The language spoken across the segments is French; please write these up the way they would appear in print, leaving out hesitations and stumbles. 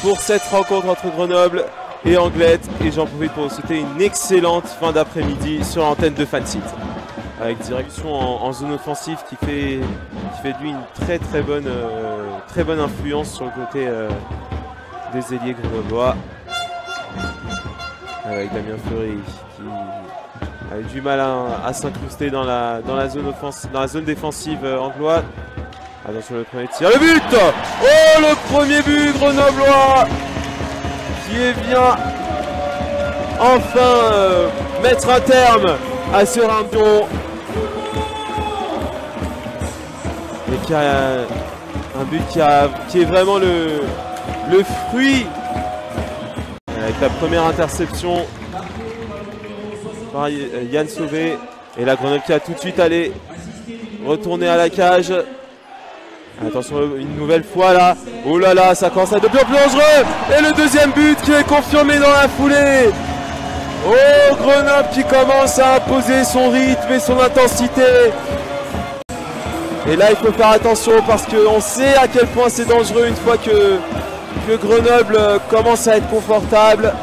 pour cette rencontre entre Grenoble et Anglette. Et j'en profite pour vous souhaiter une excellente fin d'après-midi sur l'antenne de Fansit. Avec direction en zone offensive qui fait de lui une très bonne influence sur le côté des ailiers grenoblois. Avec Damien Fleury qui a eu du mal à s'incruster dans la zone défensive angloise. Attention le premier tir, le but! Oh, le premier but grenoblois qui vient enfin mettre un terme à ce round. Et qui a un but qui est vraiment le fruit avec la première interception par Yann Sauvé. Et la Grenoble qui a tout de suite allé retourner à la cage. Attention une nouvelle fois là. Oh là là, ça commence à être de plus en plus dangereux. Et le deuxième but qui est confirmé dans la foulée. Oh, Grenoble qui commence à imposer son rythme et son intensité. Et là il faut faire attention parce qu'on sait à quel point c'est dangereux une fois que Grenoble commence à être confortable.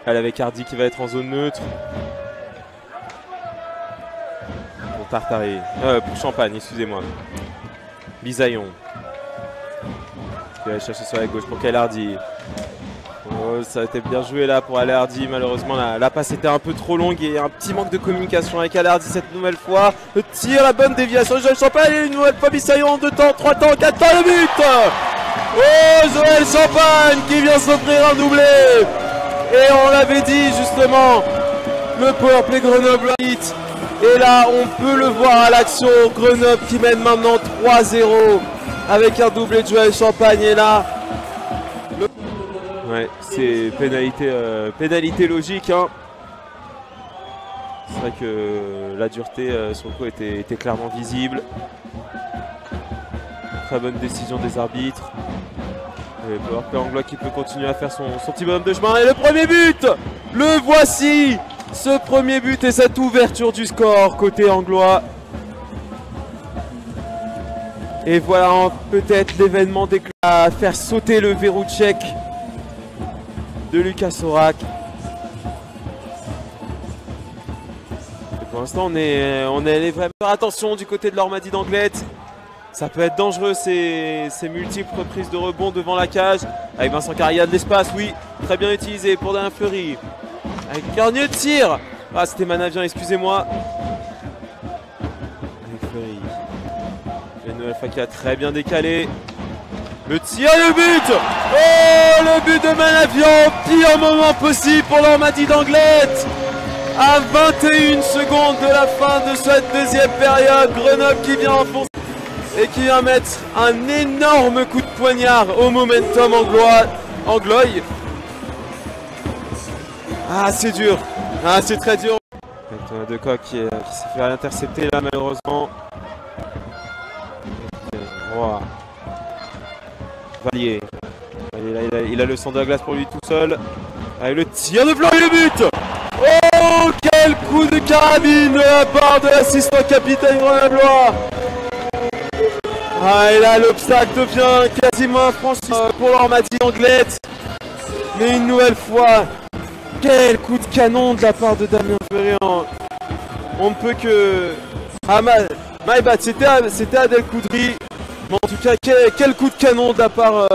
Elle avec Hardy qui va être en zone neutre. Pour Tartari. Pour Champagne, excusez-moi. Bisaillon. Qui va aller chercher sur la gauche pour Kyle Hardy. Oh, ça a été bien joué là pour Alain Hardy. Malheureusement la passe était un peu trop longue et un petit manque de communication avec Alain Hardy cette nouvelle fois. Le tir, la bonne déviation de Joël Champagne et une nouvelle fois Bisaillon en 2 temps, 3 temps, 4 temps, le but. Oh, Joël Champagne qui vient s'offrir un doublé. Et on l'avait dit justement, le powerplay Grenoble hit. Et là on peut le voir à l'action, Grenoble qui mène maintenant 3-0 avec un doublé de Joël Champagne. Et là ouais, c'est pénalité logique, hein. C'est vrai que la dureté sur le coup était clairement visible. Très bonne décision des arbitres. Et powerplay anglois qui peut continuer à faire son petit bonhomme de chemin. Et le premier but, le voici, ce premier but et cette ouverture du score côté anglois. Et voilà peut-être l'événement déclencheur à faire sauter le verrou tchèque de Lucas Sorak. Et pour l'instant on est allé vraiment faire attention du côté de l'Ormadi d'Anglette. Ça peut être dangereux ces multiples reprises de rebond devant la cage. Avec Vincent Carrière de l'espace, oui, très bien utilisé pour Damien Fleury. Avec Garnier de tir. Ah, c'était Manavian, excusez-moi. Avec Fleury. Et Noël Faki a très bien décalé. Le tir et le but. Oh, le but de Manavian, pire moment possible pour l'Ormadi d'Anglette. À 21 secondes de la fin de cette deuxième période, Grenoble qui vient enfoncer et qui vient mettre un énorme coup de poignard au momentum anglois. Ah, c'est dur. Ah, c'est très dur. Thomas Decoq qui s'est fait intercepter là malheureusement. Wow. Valier. Il a le centre de la glace pour lui tout seul. Avec le tir de Fleury, le but. Oh, quel coup de carabine de la part de l'assistant capitaine grenoblois. Ah, et là l'obstacle devient quasiment infranchissable pour l'Ormadi d'Anglette. Mais une nouvelle fois, quel coup de canon de la part de Damien Fleury. On ne peut que... Ah, my bad, c'était Adel Koudry. Mais en tout cas, quel coup de canon de la part